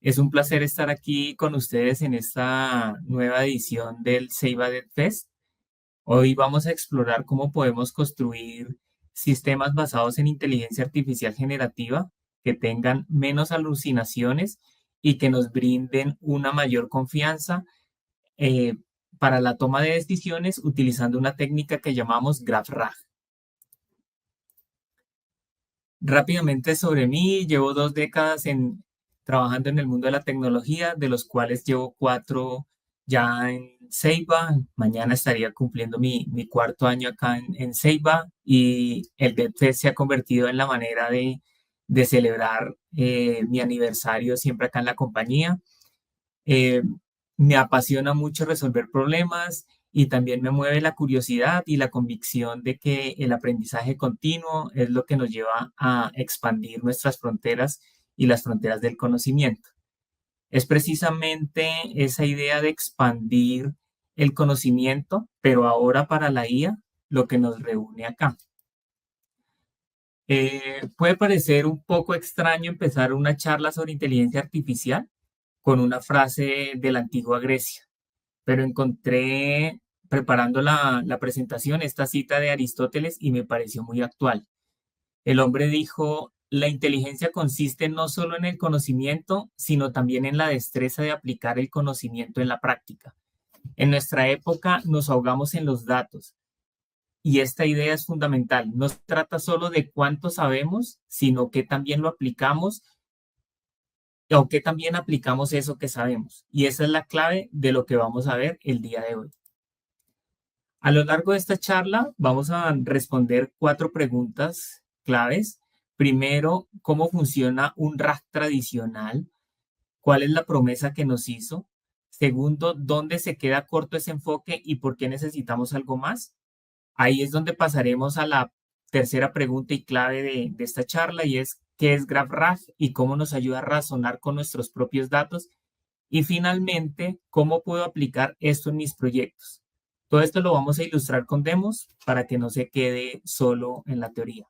Es un placer estar aquí con ustedes en esta nueva edición del Ceiba Dev Fest. Hoy vamos a explorar cómo podemos construir sistemas basados en inteligencia artificial generativa que tengan menos alucinaciones y que nos brinden una mayor confianza eh, para la toma de decisiones utilizando una técnica que llamamos GraphRag. Rápidamente sobre mí, llevo 2 décadas trabajando en el mundo de la tecnología, de los cuales llevo 4 ya en Ceiba. Mañana estaría cumpliendo mi cuarto año acá en Ceiba y el DevFest se ha convertido en la manera de celebrar mi aniversario siempre acá en la compañía. Eh, Me apasiona mucho resolver problemas y también me mueve la curiosidad y la convicción de que el aprendizaje continuo es lo que nos lleva a expandir nuestras fronteras y las fronteras del conocimiento. Es precisamente esa idea de expandir el conocimiento, pero ahora para la IA, lo que nos reúne acá. Puede parecer un poco extraño empezar una charla sobre inteligencia artificial con una frase de la antigua Grecia, pero encontré, preparando la presentación, esta cita de Aristóteles y me pareció muy actual. El hombre dijo, la inteligencia consiste no solo en el conocimiento, sino también en la destreza de aplicar el conocimiento en la práctica. En nuestra época nos ahogamos en los datos y esta idea es fundamental. No se trata solo de cuánto sabemos, sino que también lo aplicamos o que también aplicamos eso que sabemos. Y esa es la clave de lo que vamos a ver el día de hoy. A lo largo de esta charla vamos a responder 4 preguntas claves. Primero, ¿cómo funciona un RAG tradicional? ¿Cuál es la promesa que nos hizo? Segundo, ¿dónde se queda corto ese enfoque y por qué necesitamos algo más? Ahí es donde pasaremos a la tercera pregunta y clave de esta charla y es ¿qué es GraphRag y cómo nos ayuda a razonar con nuestros propios datos? Y finalmente, ¿cómo puedo aplicar esto en mis proyectos? Todo esto lo vamos a ilustrar con demos para que no se quede solo en la teoría.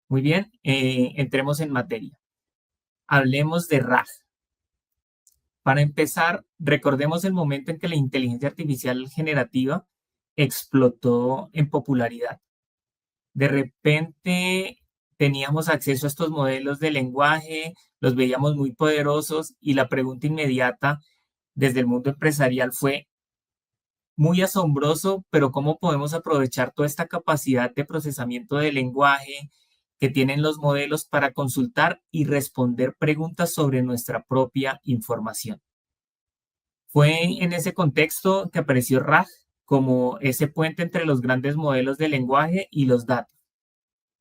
Muy bien, entremos en materia. Hablemos de RAG. Para empezar, recordemos el momento en que la inteligencia artificial generativa explotó en popularidad. De repente teníamos acceso a estos modelos de lenguaje, los veíamos muy poderosos y la pregunta inmediata desde el mundo empresarial fue muy asombroso, pero ¿cómo podemos aprovechar toda esta capacidad de procesamiento de lenguaje que tienen los modelos para consultar y responder preguntas sobre nuestra propia información? Fue en ese contexto que apareció RAG como ese puente entre los grandes modelos de lenguaje y los datos.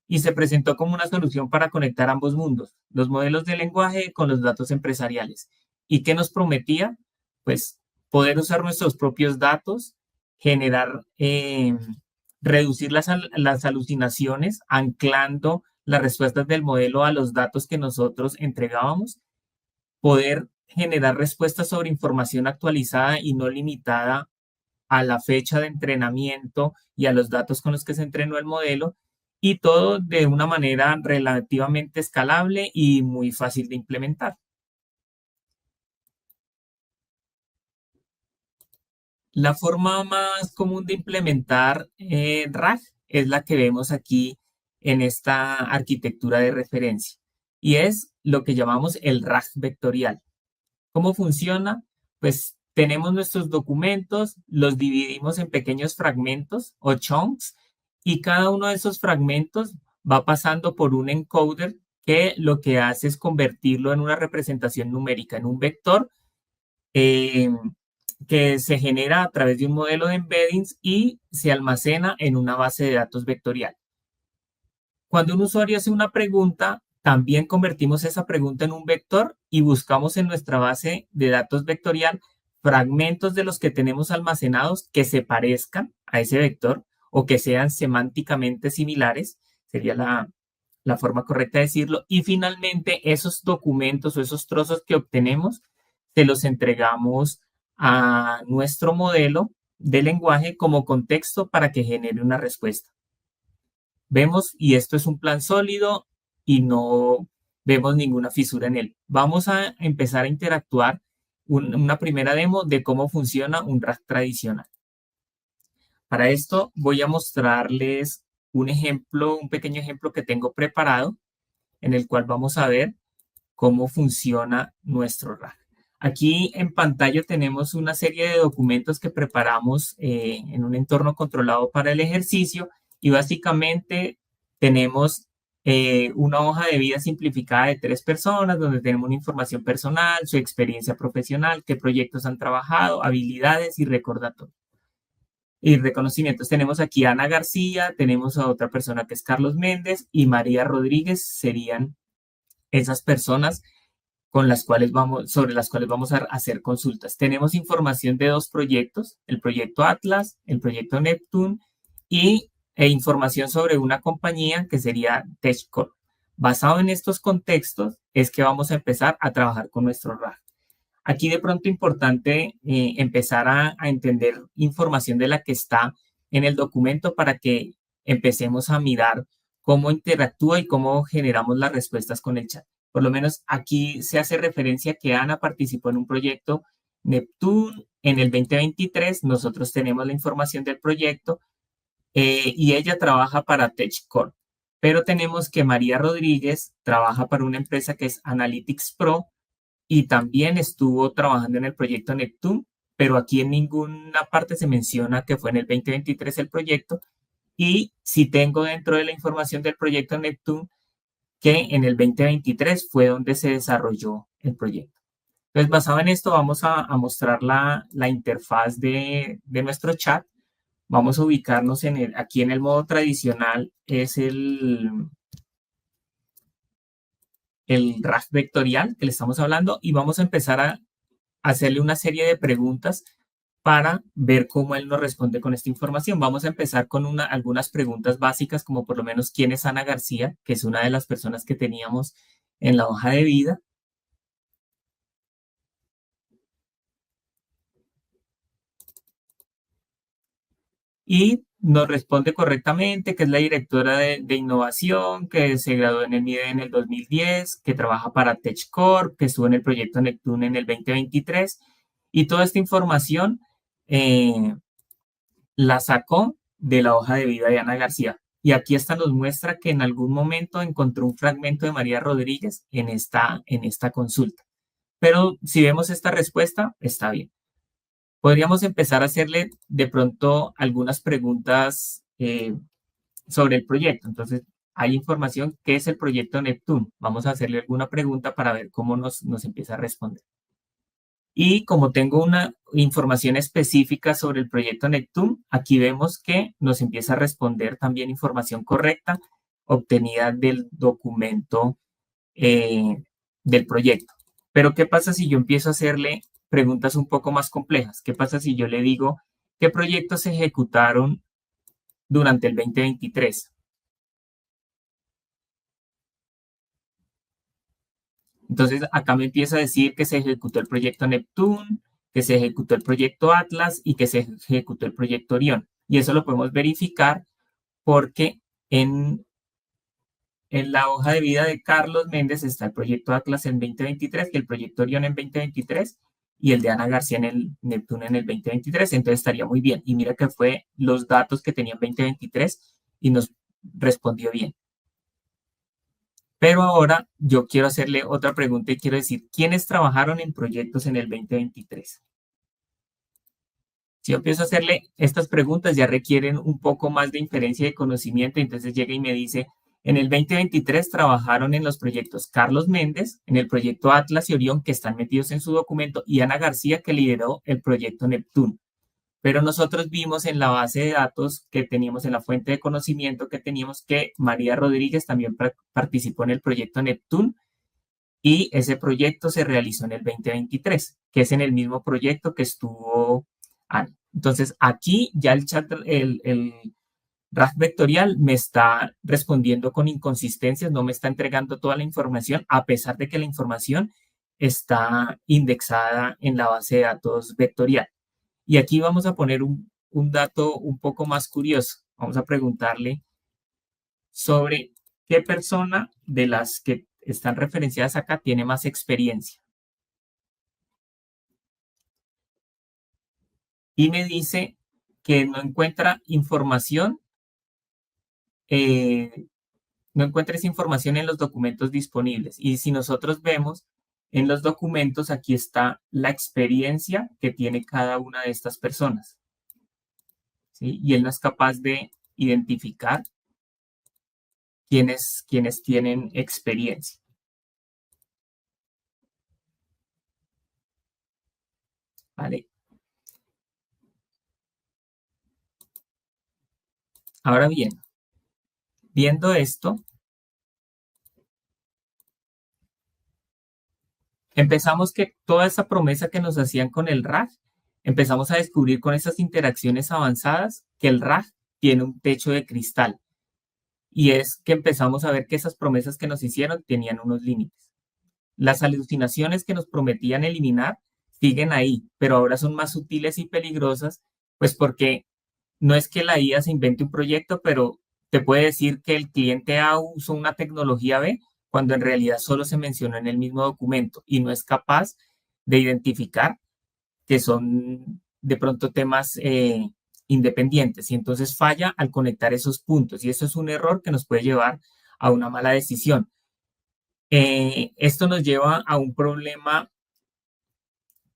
Y se presentó como una solución para conectar ambos mundos, los modelos de lenguaje con los datos empresariales. ¿Y qué nos prometía? Pues poder usar nuestros propios datos, generar, reducir las alucinaciones, anclando las respuestas del modelo a los datos que nosotros entregábamos, poder generar respuestas sobre información actualizada y no limitada a la fecha de entrenamiento y a los datos con los que se entrenó el modelo, y todo de una manera relativamente escalable y muy fácil de implementar. La forma más común de implementar RAG es la que vemos aquí en esta arquitectura de referencia y es lo que llamamos el RAG vectorial. ¿Cómo funciona? Pues tenemos nuestros documentos, los dividimos en pequeños fragmentos o chunks y cada uno de esos fragmentos va pasando por un encoder que lo que hace es convertirlo en una representación numérica, en un vector eh, que se genera a través de un modelo de embeddings y se almacena en una base de datos vectorial. Cuando un usuario hace una pregunta, también convertimos esa pregunta en un vector y buscamos en nuestra base de datos vectorial fragmentos de los que tenemos almacenados que se parezcan a ese vector o que sean semánticamente similares, sería la forma correcta de decirlo. Y finalmente, esos documentos o esos trozos que obtenemos, se los entregamos a nuestro modelo de lenguaje como contexto para que genere una respuesta. Vemos, y esto es un plan sólido y no vemos ninguna fisura en él. Vamos a empezar a interactuar una primera demo de cómo funciona un rack tradicional. Para esto voy a mostrarles un ejemplo, un pequeño ejemplo que tengo preparado en el cual vamos a ver cómo funciona nuestro rack. Aquí en pantalla tenemos una serie de documentos que preparamos en un entorno controlado para el ejercicio y básicamente tenemos una hoja de vida simplificada de 3 personas donde tenemos una información personal, su experiencia profesional, qué proyectos han trabajado, habilidades y recordatorios. Y reconocimientos. Tenemos aquí a Ana García, tenemos a otra persona que es Carlos Méndez y María Rodríguez serían esas personas con las cuales sobre las cuales vamos a hacer consultas. Tenemos información de 2 proyectos, el proyecto Atlas, el proyecto Neptune e información sobre una compañía que sería TechCore. Basado en estos contextos es que vamos a empezar a trabajar con nuestro RAG. Aquí de pronto importante empezar a entender información de la que está en el documento para que empecemos a mirar cómo interactúa y cómo generamos las respuestas con el chat. Por lo menos aquí se hace referencia que Ana participó en un proyecto Neptune en el 2023. Nosotros tenemos la información del proyecto y ella trabaja para TechCore. Pero tenemos que María Rodríguez trabaja para una empresa que es Analytics Pro y también estuvo trabajando en el proyecto Neptune, pero aquí en ninguna parte se menciona que fue en el 2023 el proyecto. Y si tengo dentro de la información del proyecto Neptune que en el 2023 fue donde se desarrolló el proyecto. Entonces, basado en esto, vamos a mostrar la interfaz de nuestro chat. Vamos a ubicarnos aquí en el modo tradicional, es el RAG vectorial que le estamos hablando y vamos a empezar a hacerle una serie de preguntas para ver cómo él nos responde con esta información. Vamos a empezar con algunas preguntas básicas, como por lo menos quién es Ana García, que es una de las personas que teníamos en la hoja de vida. Y nos responde correctamente, que es la directora de innovación, que se graduó en el MIDE en el 2010, que trabaja para TechCore, que estuvo en el proyecto Neptune en el 2023. Y toda esta información la sacó de la hoja de vida de Ana García. Y aquí esta nos muestra que en algún momento encontró un fragmento de María Rodríguez en esta consulta. Pero si vemos esta respuesta, está bien. Podríamos empezar a hacerle de pronto algunas preguntas sobre el proyecto. Entonces, hay información. ¿Qué es el proyecto Neptune? Vamos a hacerle alguna pregunta para ver cómo nos empieza a responder. Y como tengo una información específica sobre el proyecto Neptune, aquí vemos que nos empieza a responder también información correcta obtenida del documento del proyecto. Pero ¿qué pasa si yo empiezo a hacerle preguntas un poco más complejas? ¿Qué pasa si yo le digo qué proyectos se ejecutaron durante el 2023? Entonces, acá me empieza a decir que se ejecutó el proyecto Neptune, que se ejecutó el proyecto Atlas y que se ejecutó el proyecto Orión. Y eso lo podemos verificar porque en la hoja de vida de Carlos Méndez está el proyecto Atlas en 2023 y el proyecto Orión en 2023 y el de Ana García en el Neptune en el 2023. Entonces estaría muy bien. Y mira que fue los datos que tenía en 2023 y nos respondió bien. Pero ahora yo quiero hacerle otra pregunta y quiero decir, ¿quiénes trabajaron en proyectos en el 2023? Si yo empiezo a hacerle estas preguntas, ya requieren un poco más de inferencia de conocimiento, entonces llega y me dice, en el 2023 trabajaron en los proyectos Carlos Méndez, en el proyecto Atlas y Orión, que están metidos en su documento, y Ana García, que lideró el proyecto Neptune. Pero nosotros vimos en la base de datos que teníamos, en la fuente de conocimiento que teníamos, que María Rodríguez también participó en el proyecto Neptune y ese proyecto se realizó en el 2023, que es en el mismo proyecto que estuvo Ana. Entonces, aquí ya el chat, el RAG vectorial me está respondiendo con inconsistencias, no me está entregando toda la información, a pesar de que la información está indexada en la base de datos vectorial. Y aquí vamos a poner un dato un poco más curioso. Vamos a preguntarle sobre qué persona de las que están referenciadas acá tiene más experiencia. Y me dice que no encuentra información, eh, no encuentra esa información en los documentos disponibles. Y si nosotros vemos en los documentos, aquí está la experiencia que tiene cada una de estas personas, ¿sí? Y él no es capaz de identificar quienes tienen experiencia. ¿Vale? Ahora bien, viendo esto, empezamos que toda esa promesa que nos hacían con el RAG, empezamos a descubrir con esas interacciones avanzadas que el RAG tiene un techo de cristal. Y es que empezamos a ver que esas promesas que nos hicieron tenían unos límites. Las alucinaciones que nos prometían eliminar siguen ahí, pero ahora son más sutiles y peligrosas, pues porque no es que la IA se invente un proyecto, pero te puede decir que el cliente A usó una tecnología B cuando en realidad solo se mencionó en el mismo documento y no es capaz de identificar que son de pronto temas independientes y entonces falla al conectar esos puntos y eso es un error que nos puede llevar a una mala decisión. Esto nos lleva a un problema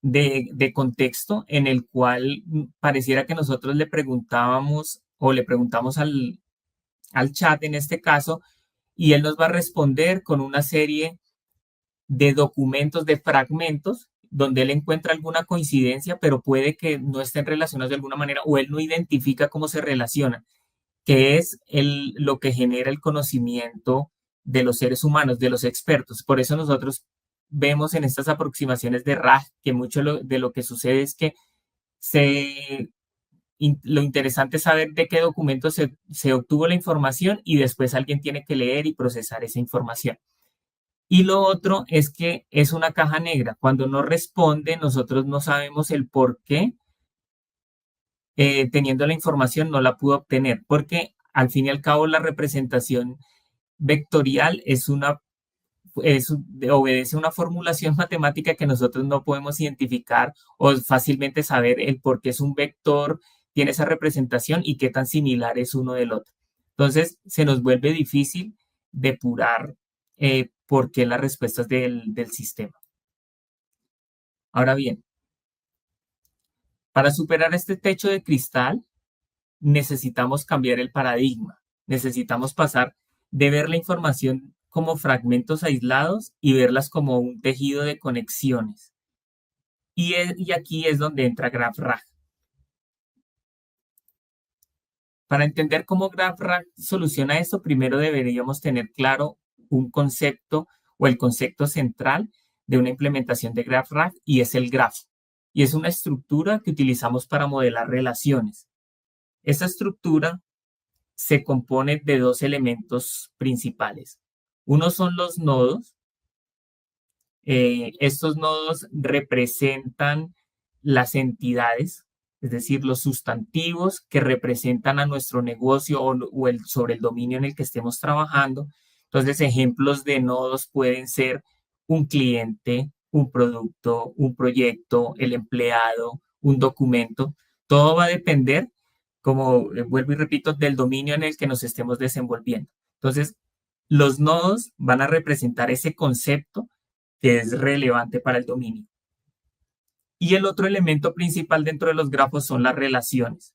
de contexto en el cual pareciera que nosotros le preguntábamos o le preguntamos al chat en este caso y él nos va a responder con una serie de documentos, de fragmentos, donde él encuentra alguna coincidencia, pero puede que no estén relacionados de alguna manera o él no identifica cómo se relacionan, que es lo que genera el conocimiento de los seres humanos, de los expertos. Por eso nosotros vemos en estas aproximaciones de RAG que mucho de lo que sucede es que lo interesante es saber de qué documento se obtuvo la información y después alguien tiene que leer y procesar esa información. Y lo otro es que es una caja negra. Cuando no responde, nosotros no sabemos el por qué, teniendo la información, no la pudo obtener, porque al fin y al cabo la representación vectorial obedece a una formulación matemática que nosotros no podemos identificar o fácilmente saber el por qué es un vector, tiene esa representación y qué tan similar es uno del otro. Entonces, se nos vuelve difícil depurar por qué las respuestas del sistema. Ahora bien, para superar este techo de cristal, necesitamos cambiar el paradigma. Necesitamos pasar de ver la información como fragmentos aislados y verlas como un tejido de conexiones. Y aquí es donde entra GraphRag. Para entender cómo GraphRag soluciona esto, primero deberíamos tener claro un concepto o el concepto central de una implementación de GraphRag y es el grafo. Y es una estructura que utilizamos para modelar relaciones. Esta estructura se compone de dos elementos principales. Uno son los nodos. Estos nodos representan las entidades, es decir, los sustantivos que representan a nuestro negocio sobre el dominio en el que estemos trabajando. Entonces, ejemplos de nodos pueden ser un cliente, un producto, un proyecto, el empleado, un documento. Todo va a depender, como vuelvo y repito, del dominio en el que nos estemos desenvolviendo. Entonces, los nodos van a representar ese concepto que es relevante para el dominio. Y el otro elemento principal dentro de los grafos son las relaciones.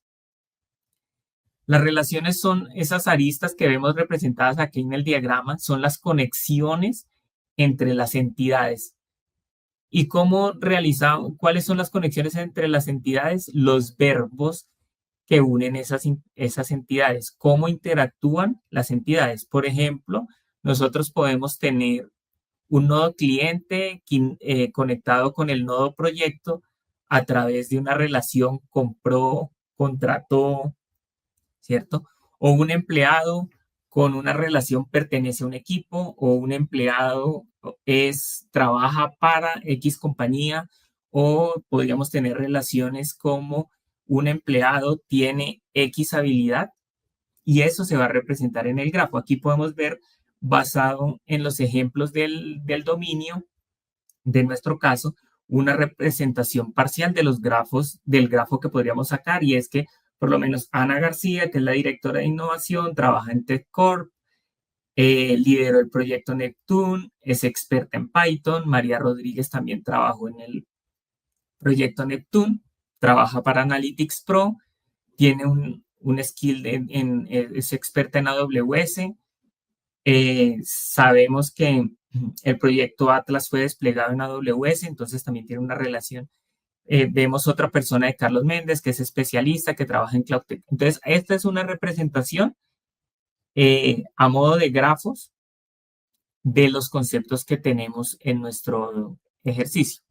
Las relaciones son esas aristas que vemos representadas aquí en el diagrama, son las conexiones entre las entidades. ¿Y cómo realizamos? ¿Cuáles son las conexiones entre las entidades? Los verbos que unen esas entidades. ¿Cómo interactúan las entidades? Por ejemplo, nosotros podemos tener un nodo cliente conectado con el nodo proyecto a través de una relación compró, contrató, ¿cierto? O un empleado con una relación pertenece a un equipo o un empleado trabaja para X compañía o podríamos tener relaciones como un empleado tiene X habilidad y eso se va a representar en el grafo. Aquí podemos ver basado en los ejemplos del dominio, de nuestro caso, una representación parcial de los grafos, del grafo que podríamos sacar, y es que por lo menos Ana García, que es la directora de innovación, trabaja en TechCorp, lideró el proyecto Neptune, es experta en Python. María Rodríguez también trabajó en el proyecto Neptune, trabaja para Analytics Pro, tiene un skill es experta en AWS. Sabemos que el proyecto Atlas fue desplegado en AWS, entonces también tiene una relación. Vemos otra persona de Carlos Méndez, que es especialista, que trabaja en Cloud Tech. Entonces, esta es una representación a modo de grafos de los conceptos que tenemos en nuestro ejercicio.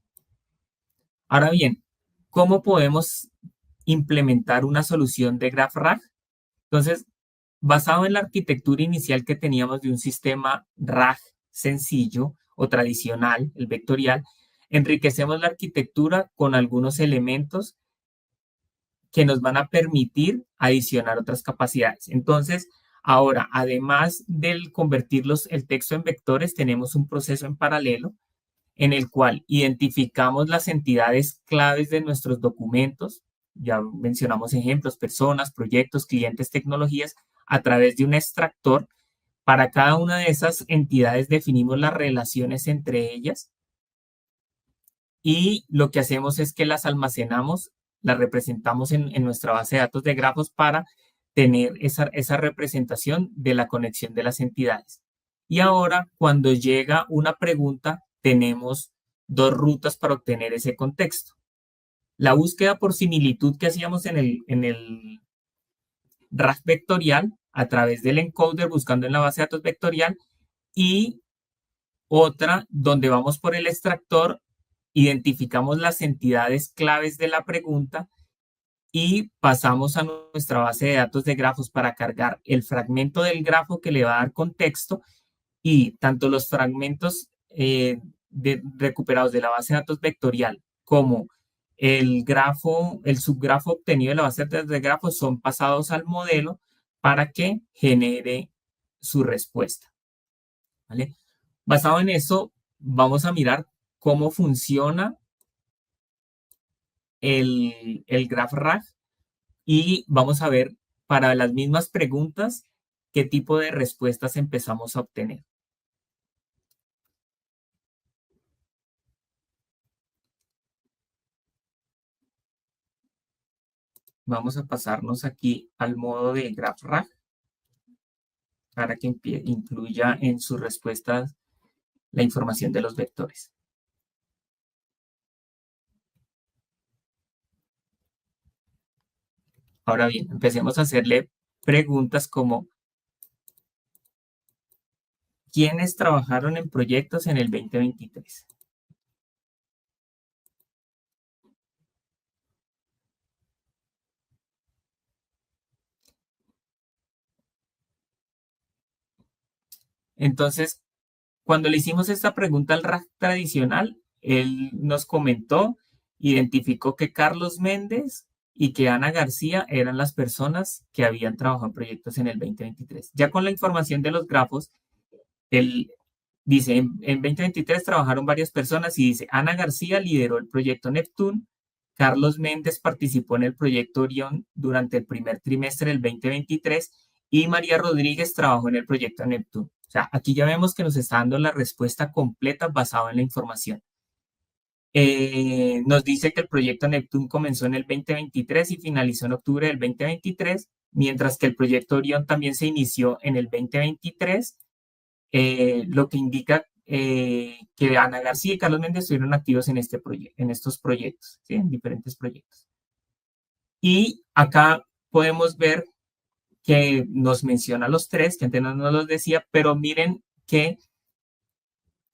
Ahora bien, ¿cómo podemos implementar una solución de GraphRag? Entonces, basado en la arquitectura inicial que teníamos de un sistema RAG sencillo o tradicional, el vectorial, enriquecemos la arquitectura con algunos elementos que nos van a permitir adicionar otras capacidades. Entonces, ahora, además del convertirlos el texto en vectores, tenemos un proceso en paralelo en el cual identificamos las entidades claves de nuestros documentos. Ya mencionamos ejemplos, personas, proyectos, clientes, tecnologías, a través de un extractor. Para cada una de esas entidades definimos las relaciones entre ellas y lo que hacemos es que las almacenamos, las representamos en nuestra base de datos de grafos para tener esa representación de la conexión de las entidades. Y ahora, cuando llega una pregunta, tenemos dos rutas para obtener ese contexto. La búsqueda por similitud que hacíamos en el RAG vectorial a través del encoder buscando en la base de datos vectorial, y otra donde vamos por el extractor, identificamos las entidades claves de la pregunta y pasamos a nuestra base de datos de grafos para cargar el fragmento del grafo que le va a dar contexto, y tanto los fragmentos recuperados de la base de datos vectorial como el grafo, el subgrafo obtenido de la base de datos de grafos son pasados al modelo para que genere su respuesta. ¿Vale? Basado en eso, vamos a mirar cómo funciona el GraphRag y vamos a ver para las mismas preguntas qué tipo de respuestas empezamos a obtener. Vamos a pasarnos aquí al modo de GraphRag para que incluya en sus respuestas la información de los vectores. Ahora bien, empecemos a hacerle preguntas como: ¿quiénes trabajaron en proyectos en el 2023? Entonces, cuando le hicimos esta pregunta al RAG tradicional, él nos comentó, identificó que Carlos Méndez y que Ana García eran las personas que habían trabajado en proyectos en el 2023. Ya con la información de los grafos, él dice, en 2023 trabajaron varias personas y dice, Ana García lideró el proyecto Neptune, Carlos Méndez participó en el proyecto Orión durante el primer trimestre del 2023 y María Rodríguez trabajó en el proyecto Neptune. O sea, aquí ya vemos que nos está dando la respuesta completa basada en la información. Nos dice que el proyecto Neptune comenzó en el 2023 y finalizó en octubre del 2023, mientras que el proyecto Orión también se inició en el 2023, lo que indica que Ana García y Carlos Méndez estuvieron activos en, en estos proyectos, ¿sí? En diferentes proyectos. Y acá podemos ver que nos menciona los tres, que antes no nos los decía, pero miren que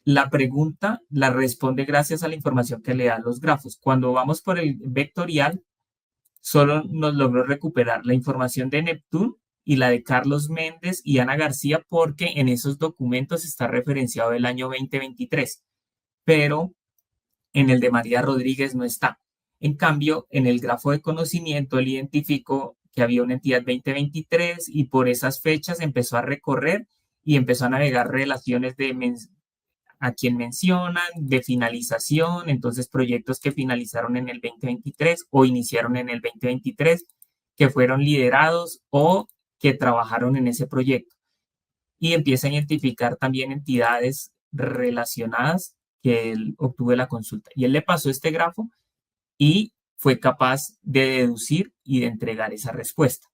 la pregunta la responde gracias a la información que le dan los grafos. Cuando vamos por el vectorial, solo nos logró recuperar la información de Neptune y la de Carlos Méndez y Ana García, porque en esos documentos está referenciado el año 2023, pero en el de María Rodríguez no está. En cambio, en el grafo de conocimiento, él identificó que había una entidad 2023 y por esas fechas empezó a recorrer y empezó a navegar relaciones a quien mencionan, de finalización, entonces proyectos que finalizaron en el 2023 o iniciaron en el 2023, que fueron liderados o que trabajaron en ese proyecto. Y empieza a identificar también entidades relacionadas que él obtuvo de la consulta. Y él le pasó este grafo y fue capaz de deducir y de entregar esa respuesta.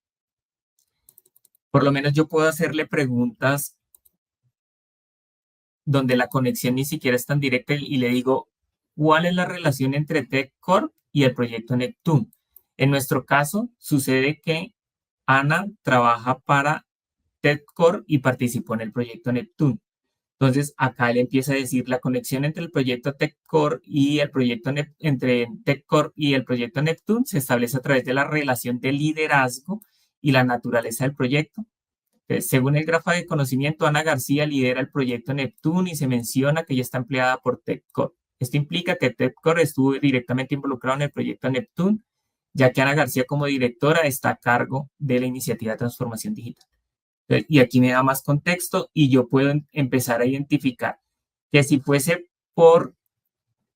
Por lo menos yo puedo hacerle preguntas donde la conexión ni siquiera es tan directa y le digo, ¿cuál es la relación entre TechCorp y el proyecto Neptune? En nuestro caso, sucede que Ana trabaja para TechCorp y participó en el proyecto Neptune. Entonces, acá él empieza a decir la conexión entre el proyecto TechCorp y el proyecto entre TechCorp y el proyecto Neptune se establece a través de la relación de liderazgo y la naturaleza del proyecto. Según el grafo de conocimiento, Ana García lidera el proyecto Neptune y se menciona que ella está empleada por TechCorp. Esto implica que TechCorp estuvo directamente involucrado en el proyecto Neptune, ya que Ana García como directora está a cargo de la iniciativa de transformación digital. Y aquí me da más contexto y yo puedo empezar a identificar que si fuese por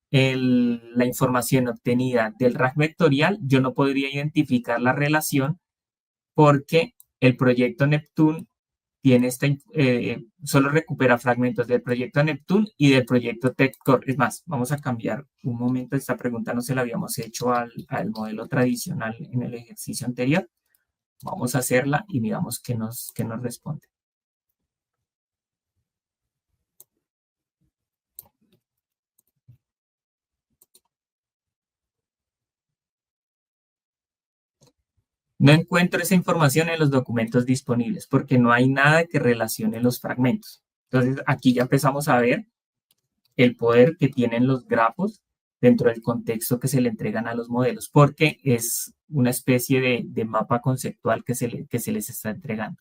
la información obtenida del RAG vectorial, yo no podría identificar la relación porque el proyecto Neptune tiene solo recupera fragmentos del proyecto Neptune y del proyecto TechCorp. Es más, vamos a cambiar un momento. Esta pregunta no se la habíamos hecho al modelo tradicional en el ejercicio anterior. Vamos a hacerla y miramos qué nos responde. No encuentro esa información en los documentos disponibles porque no hay nada que relacione los fragmentos. Entonces, aquí ya empezamos a ver el poder que tienen los grafos dentro del contexto que se le entregan a los modelos, porque es una especie de mapa conceptual que se les está entregando.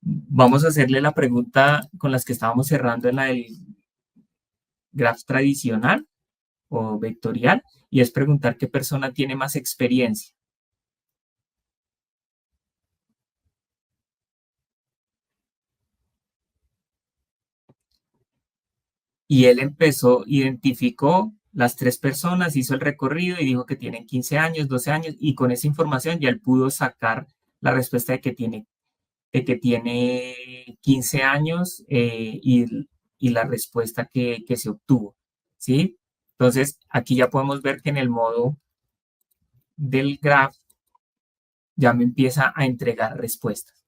Vamos a hacerle la pregunta con las que estábamos cerrando en la del graph tradicional o vectorial, y es preguntar qué persona tiene más experiencia. Y él identificó las tres personas, hizo el recorrido y dijo que tienen 15 años, 12 años, y con esa información ya él pudo sacar la respuesta de que tiene 15 años y la respuesta que se obtuvo, ¿sí? Entonces, aquí ya podemos ver que en el modo del graph ya me empieza a entregar respuestas.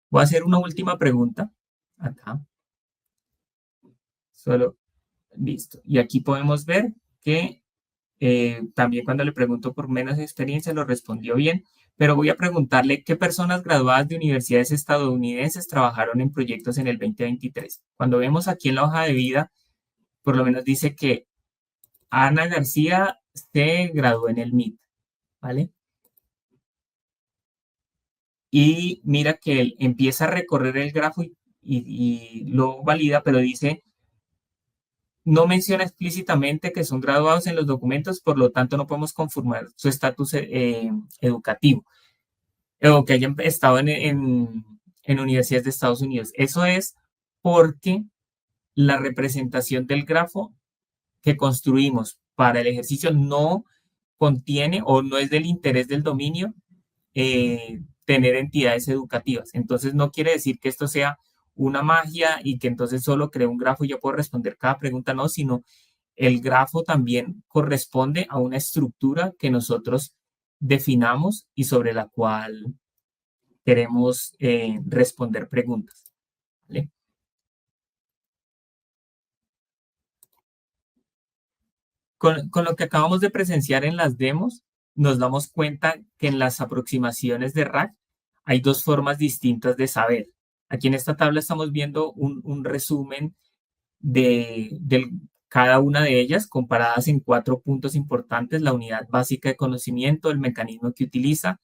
Voy a hacer una última pregunta acá. Solo, listo. Y aquí podemos ver que también cuando le pregunto por menos experiencia lo respondió bien, pero voy a preguntarle qué personas graduadas de universidades estadounidenses trabajaron en proyectos en el 2023. Cuando vemos aquí en la hoja de vida, por lo menos dice que Ana García se graduó en el MIT, ¿vale? Y mira que él empieza a recorrer el grafo y lo valida, pero dice, no menciona explícitamente que son graduados en los documentos, por lo tanto no podemos confirmar su estatus educativo o que hayan estado en universidades de Estados Unidos. Eso es porque la representación del grafo que construimos para el ejercicio no contiene o no es del interés del dominio tener entidades educativas. Entonces no quiere decir que esto sea una magia y que entonces solo creo un grafo y yo puedo responder cada pregunta, no, sino el grafo también corresponde a una estructura que nosotros definamos y sobre la cual queremos responder preguntas. ¿Vale? Con lo que acabamos de presenciar en las demos, nos damos cuenta que en las aproximaciones de RAG hay dos formas distintas de saber. Aquí en esta tabla estamos viendo un resumen de cada una de ellas comparadas en cuatro puntos importantes: la unidad básica de conocimiento, el mecanismo que utiliza,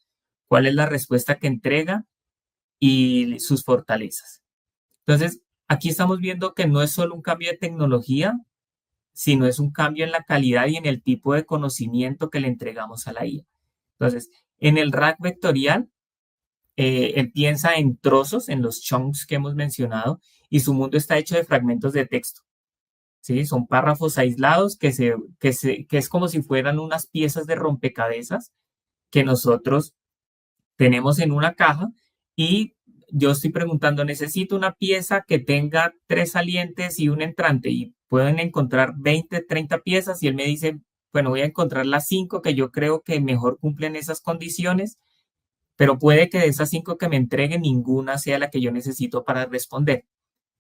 cuál es la respuesta que entrega y sus fortalezas. Entonces, aquí estamos viendo que no es solo un cambio de tecnología, sino es un cambio en la calidad y en el tipo de conocimiento que le entregamos a la IA. Entonces, en el RAG vectorial, él piensa en trozos, en los chunks que hemos mencionado, y su mundo está hecho de fragmentos de texto. ¿Sí? Son párrafos aislados que es como si fueran unas piezas de rompecabezas que nosotros tenemos en una caja y yo estoy preguntando, necesito una pieza que tenga 3 salientes y un entrante y pueden encontrar 20, 30 piezas y él me dice, bueno, voy a encontrar las 5 que yo creo que mejor cumplen esas condiciones, pero puede que de esas 5 que me entreguen ninguna sea la que yo necesito para responder.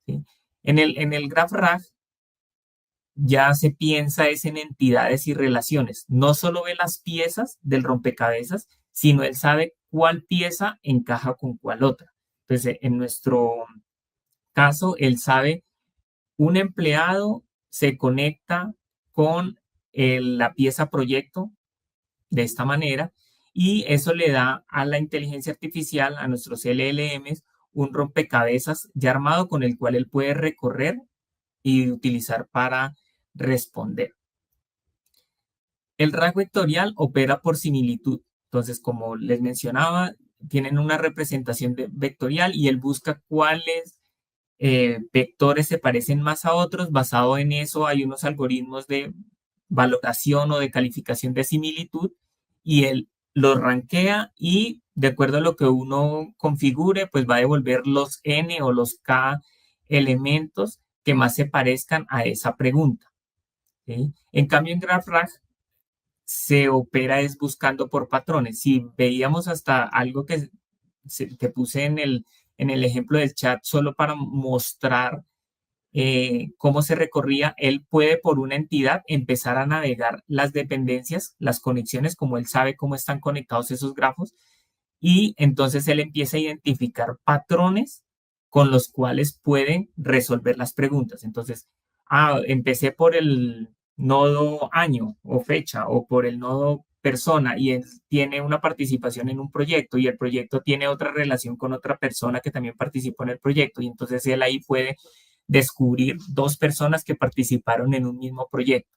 ¿Sí? En el GraphRag ya se piensa es en entidades y relaciones. No solo ve las piezas del rompecabezas, sino él sabe cuál pieza encaja con cuál otra. Entonces, en nuestro caso, él sabe un empleado se conecta con la pieza proyecto de esta manera y eso le da a la inteligencia artificial, a nuestros LLMs, un rompecabezas ya armado con el cual él puede recorrer y utilizar para responder. El RAG vectorial opera por similitud. Entonces, como les mencionaba, tienen una representación vectorial y él busca cuáles vectores se parecen más a otros. Basado en eso, hay unos algoritmos de valoración o de calificación de similitud y él los rankea y de acuerdo a lo que uno configure, pues va a devolver los N o los K elementos que más se parezcan a esa pregunta. ¿Sí? En cambio, en GraphRag se opera es buscando por patrones. Si veíamos hasta algo que puse en el ejemplo del chat solo para mostrar cómo se recorría, él puede por una entidad empezar a navegar las dependencias, las conexiones, como él sabe cómo están conectados esos grafos, y entonces él empieza a identificar patrones con los cuales puede resolver las preguntas. Entonces, empecé por el nodo año o fecha o por el nodo persona y él tiene una participación en un proyecto y el proyecto tiene otra relación con otra persona que también participó en el proyecto y entonces él ahí puede descubrir 2 personas que participaron en un mismo proyecto.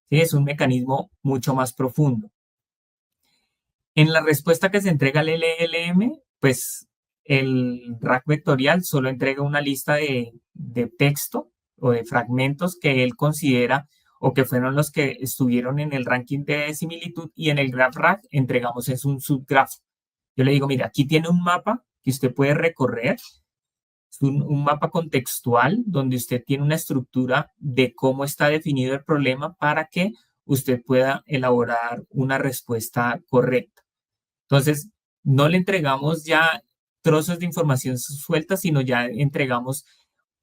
¿Sí? Es un mecanismo mucho más profundo. En la respuesta que se entrega al LLM, pues el RAG vectorial solo entrega una lista de texto o de fragmentos que él considera o que fueron los que estuvieron en el ranking de similitud y en el GraphRag entregamos es un subgrafo. Yo le digo, mira, aquí tiene un mapa que usted puede recorrer, es un mapa contextual donde usted tiene una estructura de cómo está definido el problema para que usted pueda elaborar una respuesta correcta. Entonces, no le entregamos ya trozos de información suelta, sino ya entregamos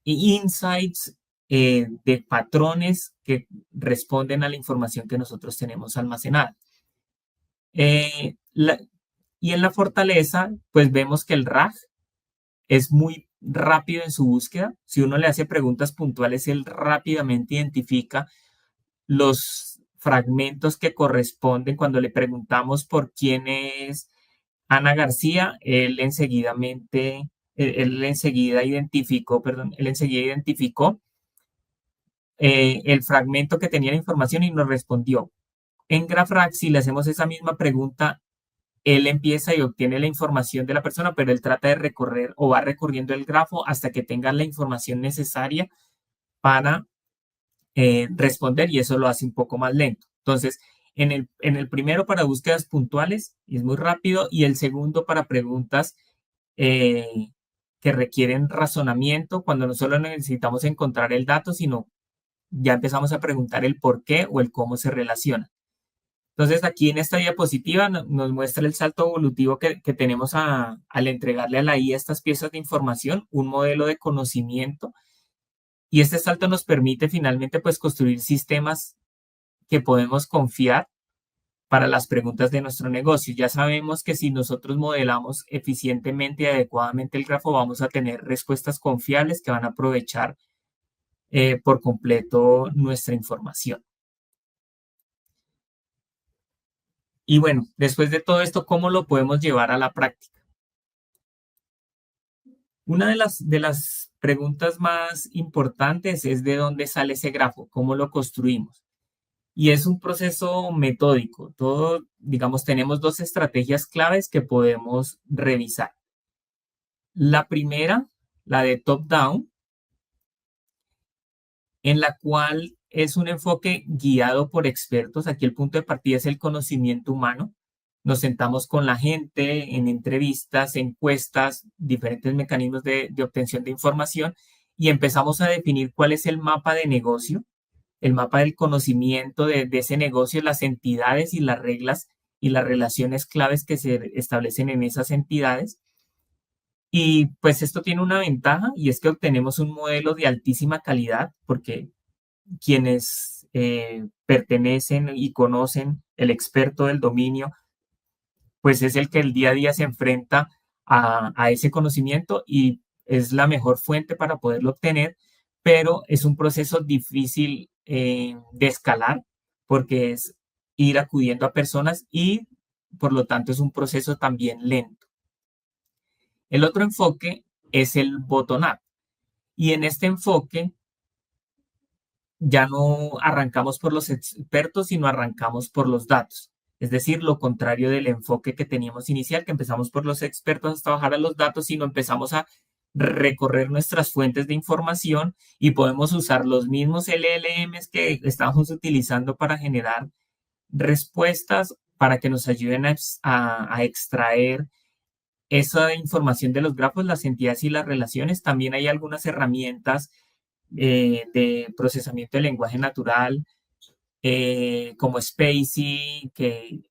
insights de patrones que responden a la información que nosotros tenemos almacenada. Eh, la- y en la fortaleza, pues vemos que el RAG es muy rápido en su búsqueda. Si uno le hace preguntas puntuales, él rápidamente identifica los fragmentos que corresponden. Cuando le preguntamos por quién es Ana García, él enseguida identificó, perdón, él enseguida identificó el fragmento que tenía la información y nos respondió. En GraphRag, si le hacemos esa misma pregunta, él empieza y obtiene la información de la persona, pero él trata de recorrer o va recorriendo el grafo hasta que tenga la información necesaria para responder y eso lo hace un poco más lento. Entonces, en el primero para búsquedas puntuales es muy rápido y el segundo para preguntas eh, que requieren razonamiento cuando no solo necesitamos encontrar el dato, sino ya empezamos a preguntar el por qué o el cómo se relaciona. Entonces, aquí en esta diapositiva nos muestra el salto evolutivo que tenemos al entregarle a la IA estas piezas de información, un modelo de conocimiento, y este salto nos permite finalmente pues construir sistemas que podemos confiar para las preguntas de nuestro negocio. Ya sabemos que si nosotros modelamos eficientemente y adecuadamente el grafo, vamos a tener respuestas confiables que van a aprovechar por completo nuestra información. Y bueno, después de todo esto, ¿cómo lo podemos llevar a la práctica? Una de las preguntas más importantes es de dónde sale ese grafo, cómo lo construimos. Y es un proceso metódico. Todo, digamos, tenemos 2 estrategias claves que podemos revisar. La primera, la de top-down, en la cual es un enfoque guiado por expertos. Aquí el punto de partida es el conocimiento humano. Nos sentamos con la gente en entrevistas, encuestas, diferentes mecanismos de obtención de información y empezamos a definir cuál es el mapa de negocio, el mapa del conocimiento de ese negocio, las entidades y las reglas y las relaciones claves que se establecen en esas entidades. Y pues esto tiene una ventaja y es que obtenemos un modelo de altísima calidad porque quienes pertenecen y conocen el experto del dominio, pues es el que el día a día se enfrenta a ese conocimiento y es la mejor fuente para poderlo obtener, pero es un proceso difícil de escalar porque es ir acudiendo a personas y por lo tanto es un proceso también lento. El otro enfoque es el bottom-up y en este enfoque ya no arrancamos por los expertos, sino arrancamos por los datos. Es decir, lo contrario del enfoque que teníamos inicial, que empezamos por los expertos hasta bajar a los datos, sino empezamos a recorrer nuestras fuentes de información y podemos usar los mismos LLMs que estábamos utilizando para generar respuestas para que nos ayuden a extraer esa información de los grafos, las entidades y las relaciones. También hay algunas herramientas de procesamiento de lenguaje natural, como Spacey, que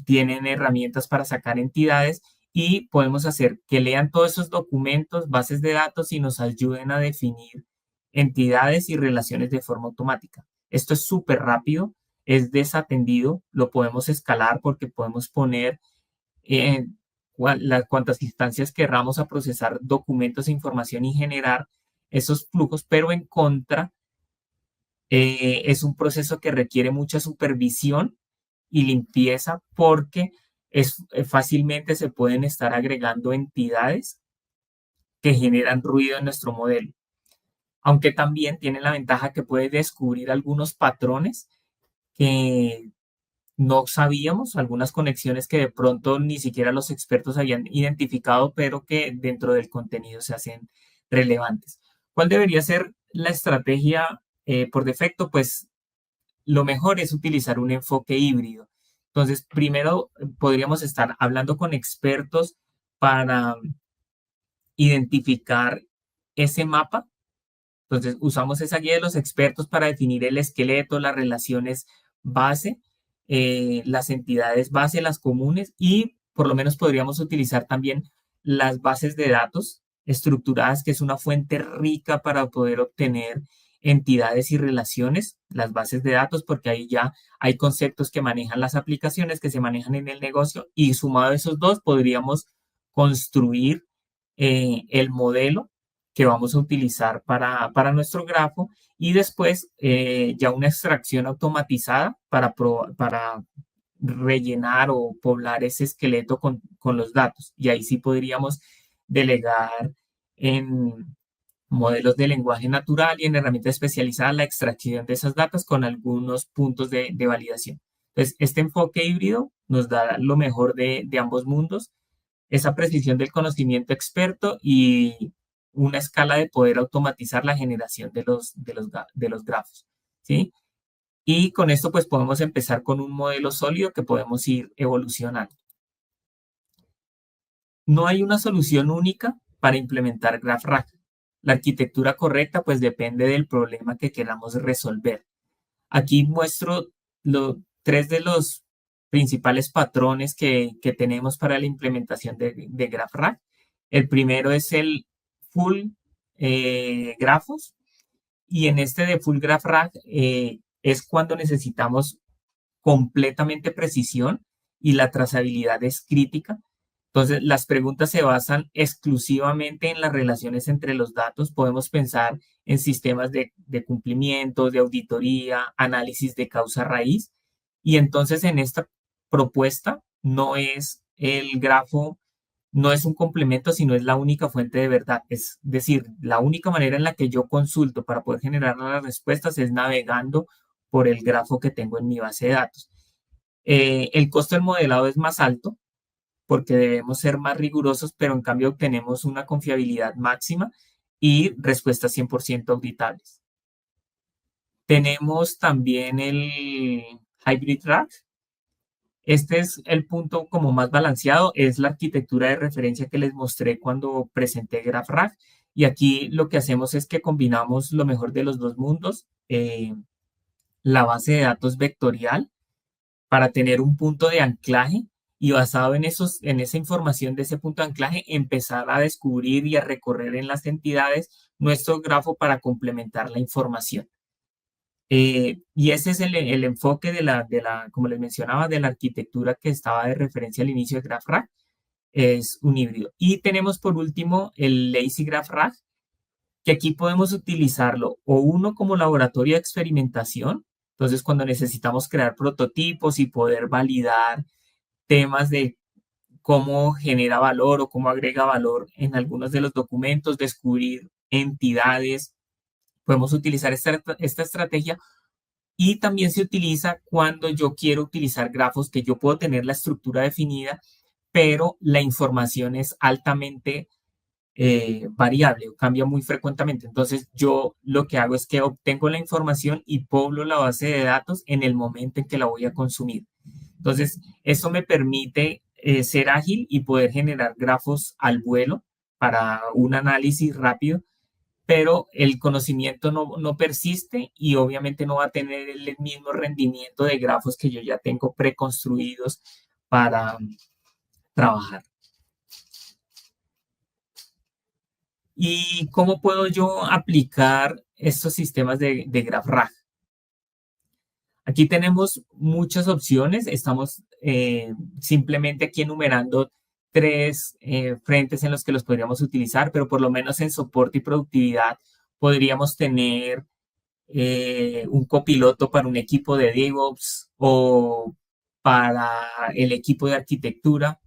tienen herramientas para sacar entidades y podemos hacer que lean todos esos documentos, bases de datos y nos ayuden a definir entidades y relaciones de forma automática. Esto es súper rápido, es desatendido, lo podemos escalar porque podemos poner las cuantas instancias querramos a procesar documentos e información y generar esos flujos, pero en contra es un proceso que requiere mucha supervisión y limpieza porque fácilmente se pueden estar agregando entidades que generan ruido en nuestro modelo, aunque también tiene la ventaja que puede descubrir algunos patrones que no sabíamos, algunas conexiones que de pronto ni siquiera los expertos habían identificado, pero que dentro del contenido se hacen relevantes. ¿Cuál debería ser la estrategia por defecto? Pues lo mejor es utilizar un enfoque híbrido. Entonces, primero podríamos estar hablando con expertos para identificar ese mapa. Entonces, usamos esa guía de los expertos para definir el esqueleto, las relaciones base, las entidades base, las comunes y por lo menos podríamos utilizar también las bases de datos estructuradas, que es una fuente rica para poder obtener entidades y relaciones, las bases de datos, porque ahí ya hay conceptos que manejan las aplicaciones, que se manejan en el negocio y sumado a esos dos podríamos construir el modelo que vamos a utilizar para nuestro grafo y después ya una extracción automatizada para rellenar o poblar ese esqueleto con los datos. Y ahí sí podríamos delegar en modelos de lenguaje natural y en herramientas especializadas la extracción de esas datos con algunos puntos de validación. Entonces, este enfoque híbrido nos da lo mejor de ambos mundos, esa precisión del conocimiento experto y una escala de poder automatizar la generación de los grafos, ¿sí? Y con esto pues podemos empezar con un modelo sólido que podemos ir evolucionando. No hay una solución única para implementar GraphRag. La arquitectura correcta pues depende del problema que queramos resolver. Aquí muestro tres de los principales patrones que tenemos para la implementación de GraphRag. El primero es el full grafos y en este de full GraphRag es cuando necesitamos completamente precisión y la trazabilidad es crítica. Entonces, las preguntas se basan exclusivamente en las relaciones entre los datos. Podemos pensar en sistemas de cumplimiento, de auditoría, análisis de causa raíz. Y entonces en esta propuesta no es el grafo, no es un complemento, sino es la única fuente de verdad. Es decir, la única manera en la que yo consulto para poder generar las respuestas es navegando por el grafo que tengo en mi base de datos. El costo del modelado es más alto, porque debemos ser más rigurosos, pero en cambio obtenemos una confiabilidad máxima y respuestas 100% auditables. Tenemos también el Hybrid Rack. Este es el punto como más balanceado, es la arquitectura de referencia que les mostré cuando presenté GraphRag. Y aquí lo que hacemos es que combinamos lo mejor de los dos mundos, la base de datos vectorial para tener un punto de anclaje y basado en esa información de ese punto de anclaje, empezar a descubrir y a recorrer en las entidades nuestro grafo para complementar la información. Y ese es el enfoque como les mencionaba, de la arquitectura que estaba de referencia al inicio de GraphRag. Es un híbrido. Y tenemos por último el Lazy GraphRag, que aquí podemos utilizarlo o uno como laboratorio de experimentación. Entonces, cuando necesitamos crear prototipos y poder validar temas de cómo genera valor o cómo agrega valor en algunos de los documentos, descubrir entidades, podemos utilizar esta estrategia. Y también se utiliza cuando yo quiero utilizar grafos que yo puedo tener la estructura definida, pero la información es altamente variable o cambia muy frecuentemente. Entonces yo lo que hago es que obtengo la información y poblo la base de datos en el momento en que la voy a consumir. Entonces eso me permite ser ágil y poder generar grafos al vuelo para un análisis rápido, pero el conocimiento no persiste y obviamente no va a tener el mismo rendimiento de grafos que yo ya tengo preconstruidos para trabajar. ¿Y cómo puedo yo aplicar estos sistemas de GraphRag? Aquí tenemos muchas opciones. Estamos simplemente aquí enumerando tres frentes en los que los podríamos utilizar, pero por lo menos en soporte y productividad podríamos tener un copiloto para un equipo de DevOps o para el equipo de arquitectura,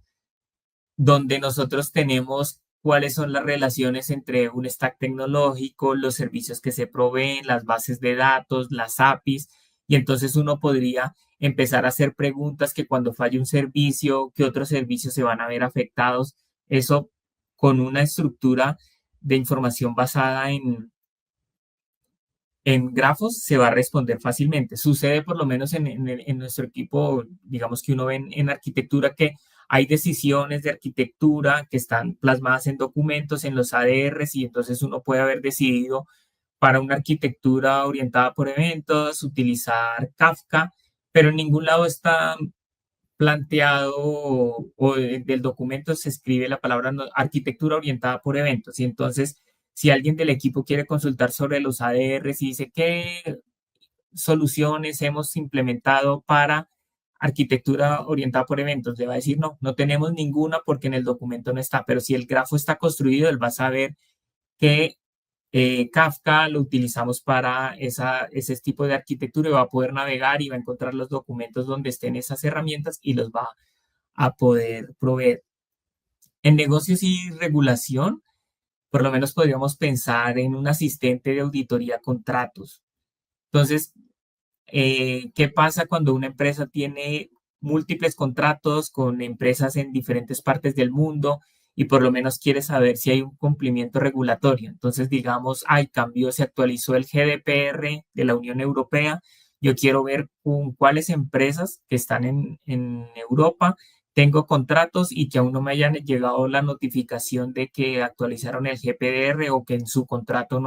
donde nosotros tenemos cuáles son las relaciones entre un stack tecnológico, los servicios que se proveen, las bases de datos, las APIs, y entonces uno podría empezar a hacer preguntas que cuando falle un servicio, qué otros servicios se van a ver afectados, eso con una estructura de información basada en grafos se va a responder fácilmente. Sucede por lo menos en nuestro equipo, digamos que uno ve en arquitectura que hay decisiones de arquitectura que están plasmadas en documentos, en los ADRs, y entonces uno puede haber decidido para una arquitectura orientada por eventos utilizar Kafka, pero en ningún lado está planteado del documento se escribe la palabra arquitectura orientada por eventos. Y entonces, si alguien del equipo quiere consultar sobre los ADRs y dice qué soluciones hemos implementado para arquitectura orientada por eventos, le va a decir no tenemos ninguna porque en el documento no está. Pero si el grafo está construido, él va a saber que Kafka lo utilizamos para ese tipo de arquitectura y va a poder navegar y va a encontrar los documentos donde estén esas herramientas y los va a poder proveer. En negocios y regulación, por lo menos podríamos pensar en un asistente de auditoría a contratos. Entonces, ¿qué pasa cuando una empresa tiene múltiples contratos con empresas en diferentes partes del mundo y por lo menos quiere saber si hay un cumplimiento regulatorio? Entonces, digamos, cambió, se actualizó el GDPR de la Unión Europea. Yo quiero ver con cuáles empresas que están en Europa tengo contratos y que aún no me hayan llegado la notificación de que actualizaron el GDPR o que en su contrato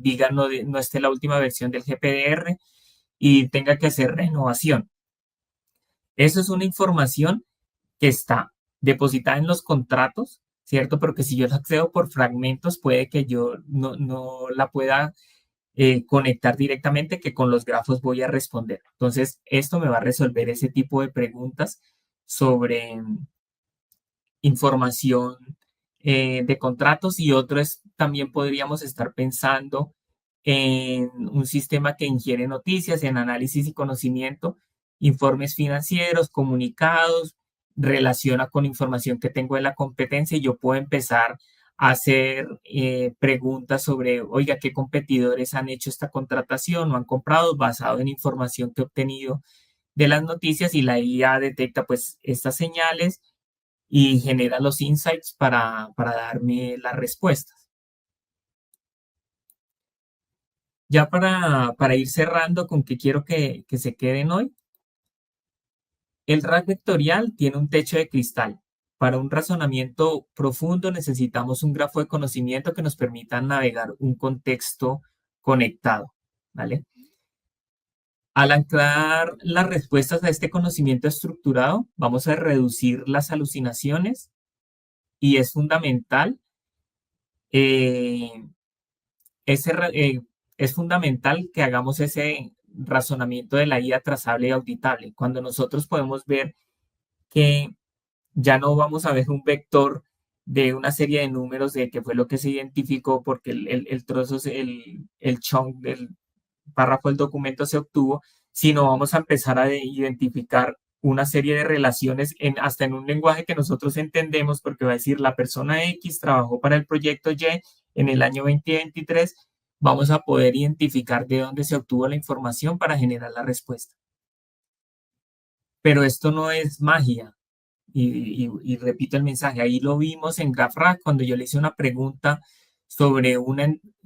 diga no esté la última versión del GDPR y tenga que hacer renovación. Eso es una información que está depositada en los contratos, ¿cierto? Pero que si yo la accedo por fragmentos, puede que yo no la pueda conectar directamente, que con los grafos voy a responder. Entonces, esto me va a resolver ese tipo de preguntas sobre información de contratos y otro es, también podríamos estar pensando en un sistema que ingiere noticias, en análisis y conocimiento, informes financieros, comunicados, relaciona con información que tengo de la competencia y yo puedo empezar a hacer preguntas sobre, oiga, ¿qué competidores han hecho esta contratación o han comprado basado en información que he obtenido de las noticias? Y la IA detecta pues estas señales y genera los insights para darme las respuestas. Ya para ir cerrando con qué quiero que se queden hoy, el RAG vectorial tiene un techo de cristal. Para un razonamiento profundo necesitamos un grafo de conocimiento que nos permita navegar un contexto conectado, ¿vale? Al anclar las respuestas a este conocimiento estructurado, vamos a reducir las alucinaciones y es fundamental, eh, ese ra- eh, es fundamental que hagamos ese razonamiento de la IA trazable y auditable. Cuando nosotros podemos ver que ya no vamos a ver un vector de una serie de números de qué fue lo que se identificó porque el trozo, el chunk del párrafo del documento se obtuvo, sino vamos a empezar a identificar una serie de relaciones hasta en un lenguaje que nosotros entendemos, porque va a decir la persona X trabajó para el proyecto Y en el año 2023, vamos a poder identificar de dónde se obtuvo la información para generar la respuesta. Pero esto no es magia. Y repito el mensaje, ahí lo vimos en GraphRag cuando yo le hice una pregunta sobre,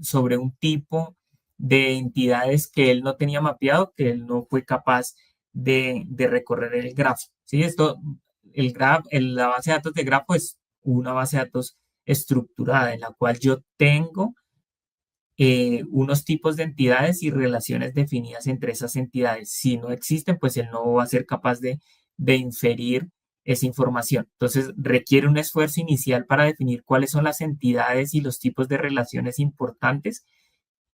sobre un tipo de entidades que él no tenía mapeado, que él no fue capaz de recorrer el grafo. ¿Sí? La base de datos de grafo es una base de datos estructurada en la cual yo tengo unos tipos de entidades y relaciones definidas entre esas entidades. Si no existen, pues él no va a ser capaz de inferir esa información. Entonces, requiere un esfuerzo inicial para definir cuáles son las entidades y los tipos de relaciones importantes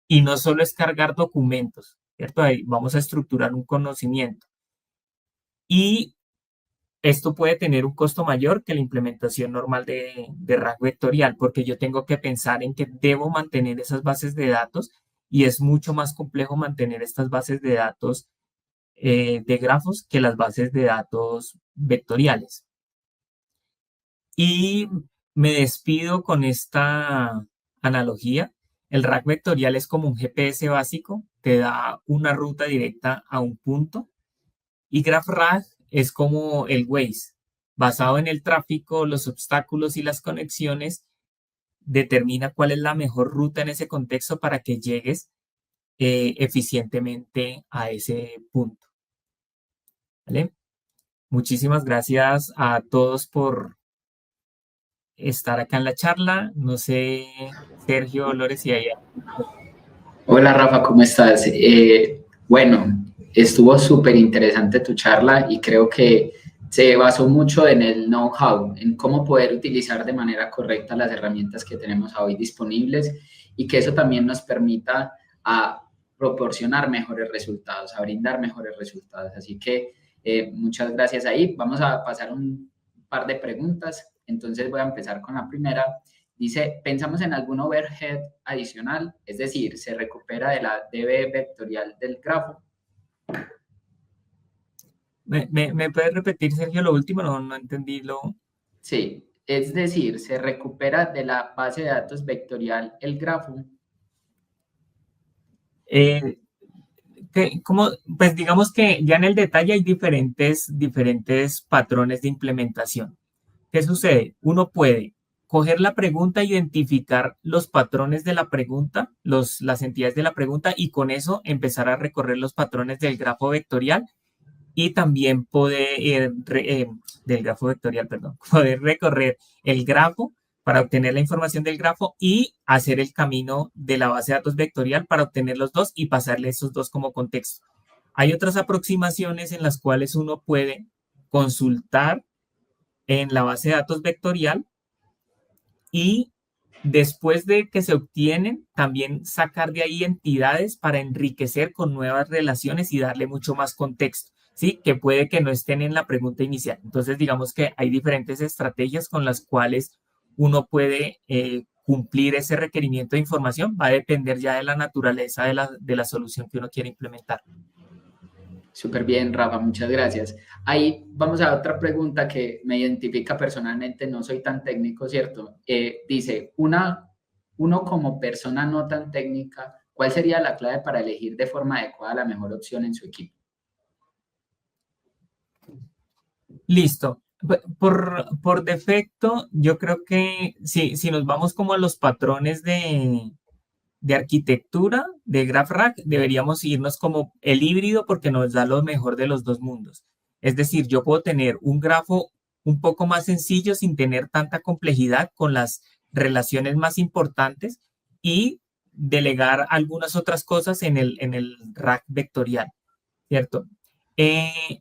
y no solo es cargar documentos, ¿cierto? Ahí vamos a estructurar un conocimiento. Y esto puede tener un costo mayor que la implementación normal de RAG vectorial, porque yo tengo que pensar en que debo mantener esas bases de datos y es mucho más complejo mantener estas bases de datos de grafos que las bases de datos vectoriales. Y me despido con esta analogía. El RAG vectorial es como un GPS básico, te da una ruta directa a un punto y GraphRag es como el Waze, basado en el tráfico, los obstáculos y las conexiones, determina cuál es la mejor ruta en ese contexto para que llegues eficientemente a ese punto. ¿Vale? Muchísimas gracias a todos por estar acá en la charla. No sé, Sergio, Lores, si hay... Hola Rafa, ¿cómo estás? Bueno, estuvo súper interesante tu charla y creo que se basó mucho en el know-how, en cómo poder utilizar de manera correcta las herramientas que tenemos hoy disponibles y que eso también nos permita a proporcionar mejores resultados, a brindar mejores resultados. Así que muchas gracias ahí. Vamos a pasar un par de preguntas. Entonces voy a empezar con la primera. Dice, ¿pensamos en algún overhead adicional? Es decir, ¿se recupera de la DB vectorial del grafo? ¿Me puedes repetir, Sergio, lo último? No entendí lo... Sí, es decir, ¿se recupera de la base de datos vectorial el grafo? Eh, pues digamos que ya en el detalle hay diferentes patrones de implementación. ¿Qué sucede? Uno puede coger la pregunta, identificar los patrones de la pregunta, las entidades de la pregunta y con eso empezar a recorrer los patrones del grafo vectorial y también del grafo vectorial, perdón, poder recorrer el grafo para obtener la información del grafo y hacer el camino de la base de datos vectorial para obtener los dos y pasarle esos dos como contexto. Hay otras aproximaciones en las cuales uno puede consultar en la base de datos vectorial y después de que se obtienen, también sacar de ahí entidades para enriquecer con nuevas relaciones y darle mucho más contexto, ¿sí? Que puede que no estén en la pregunta inicial. Entonces, digamos que hay diferentes estrategias con las cuales uno puede cumplir ese requerimiento de información. Va a depender ya de la naturaleza de la solución que uno quiere implementar. Súper bien, Rafa, muchas gracias. Ahí vamos a otra pregunta que me identifica personalmente, no soy tan técnico, ¿cierto? Dice, uno como persona no tan técnica, ¿cuál sería la clave para elegir de forma adecuada la mejor opción en su equipo? Listo. Por defecto, yo creo que si nos vamos como a los patrones de arquitectura de GraphRack, deberíamos irnos como el híbrido porque nos da lo mejor de los dos mundos. Es decir, yo puedo tener un grafo un poco más sencillo sin tener tanta complejidad con las relaciones más importantes y delegar algunas otras cosas en el rack vectorial, ¿cierto? Eh,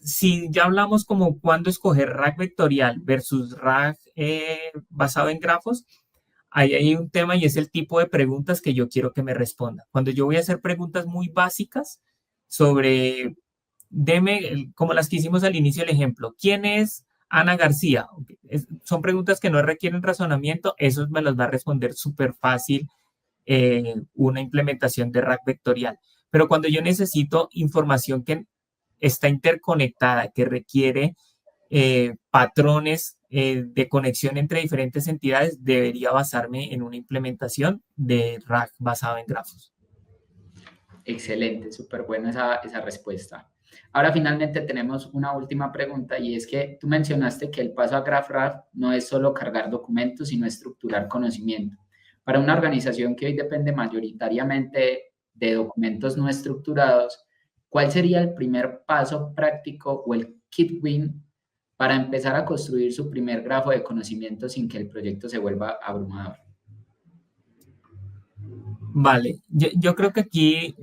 si ya hablamos como cuándo escoger rack vectorial versus rack basado en grafos, ahí hay un tema y es el tipo de preguntas que yo quiero que me responda. Cuando yo voy a hacer preguntas muy básicas sobre, deme, como las que hicimos al inicio del ejemplo, ¿quién es Ana García? Son preguntas que no requieren razonamiento, eso me las va a responder súper fácil una implementación de rack vectorial. Pero cuando yo necesito información que está interconectada, que requiere patrones de conexión entre diferentes entidades, debería basarme en una implementación de RAG basado en grafos. Excelente, súper buena esa respuesta. Ahora finalmente tenemos una última pregunta y es que tú mencionaste que el paso a GraphRack no es solo cargar documentos, sino estructurar conocimiento. Para una organización que hoy depende mayoritariamente de documentos no estructurados, ¿cuál sería el primer paso práctico o el kit win para empezar a construir su primer grafo de conocimiento sin que el proyecto se vuelva abrumador? Vale, yo creo que aquí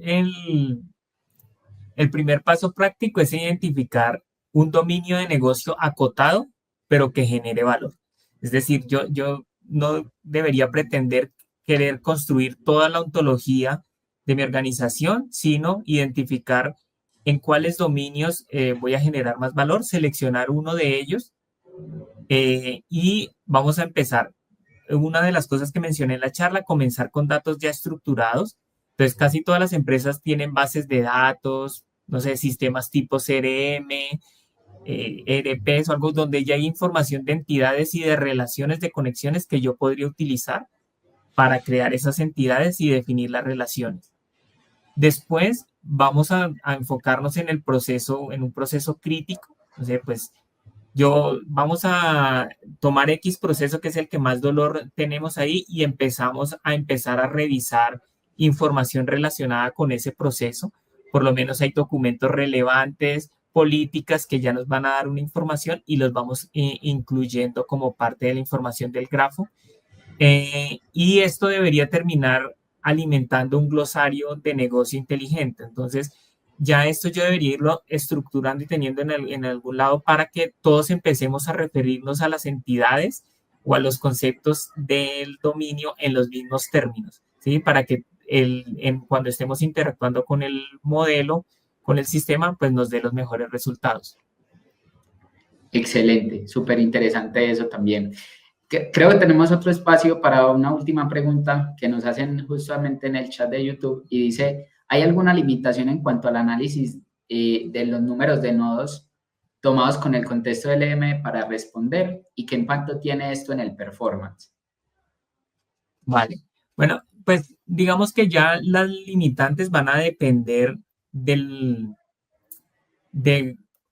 el primer paso práctico es identificar un dominio de negocio acotado, pero que genere valor. Es decir, yo no debería pretender querer construir toda la ontología de mi organización, sino identificar en cuáles dominios voy a generar más valor, seleccionar uno de ellos y vamos a empezar. Una de las cosas que mencioné en la charla, comenzar con datos ya estructurados. Entonces, casi todas las empresas tienen bases de datos, no sé, sistemas tipo CRM, ERPs o algo donde ya hay información de entidades y de relaciones de conexiones que yo podría utilizar para crear esas entidades y definir las relaciones. Después vamos a enfocarnos en el proceso, en un proceso crítico. O sea, pues vamos a tomar X proceso que es el que más dolor tenemos ahí y empezar a revisar información relacionada con ese proceso. Por lo menos hay documentos relevantes, políticas que ya nos van a dar una información y los vamos incluyendo como parte de la información del grafo. Y esto debería terminar alimentando un glosario de negocio inteligente. Entonces, ya esto yo debería irlo estructurando y teniendo en algún lado para que todos empecemos a referirnos a las entidades o a los conceptos del dominio en los mismos términos, ¿sí? Para que cuando estemos interactuando con el modelo, con el sistema, pues nos dé los mejores resultados. Excelente, súper interesante eso también. Creo que tenemos otro espacio para una última pregunta que nos hacen justamente en el chat de YouTube y dice, ¿hay alguna limitación en cuanto al análisis de los números de nodos tomados con el contexto del LM para responder y qué impacto tiene esto en el performance? Vale. Bueno, pues digamos que ya las limitantes van a depender del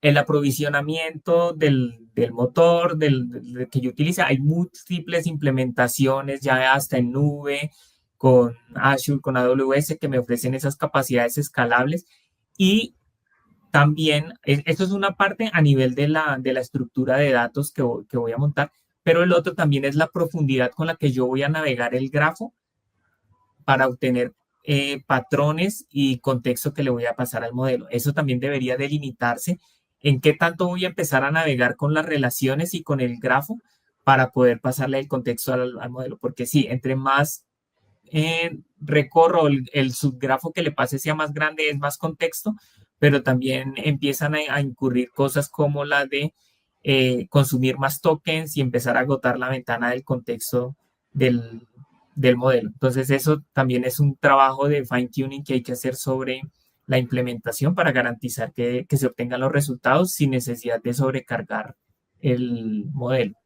el aprovisionamiento del motor, del que yo utilice. Hay múltiples implementaciones ya hasta en nube, con Azure, con AWS, que me ofrecen esas capacidades escalables. Y también, esto es una parte a nivel de la estructura de datos que voy a montar, pero el otro también es la profundidad con la que yo voy a navegar el grafo para obtener patrones y contexto que le voy a pasar al modelo. Eso también debería delimitarse en qué tanto voy a empezar a navegar con las relaciones y con el grafo para poder pasarle el contexto al modelo. Porque sí, entre más recorro el subgrafo que le pase sea más grande, es más contexto, pero también empiezan a incurrir cosas como la de consumir más tokens y empezar a agotar la ventana del contexto del, del modelo. Entonces, eso también es un trabajo de fine tuning que hay que hacer sobre la implementación para garantizar que se obtengan los resultados sin necesidad de sobrecargar el modelo.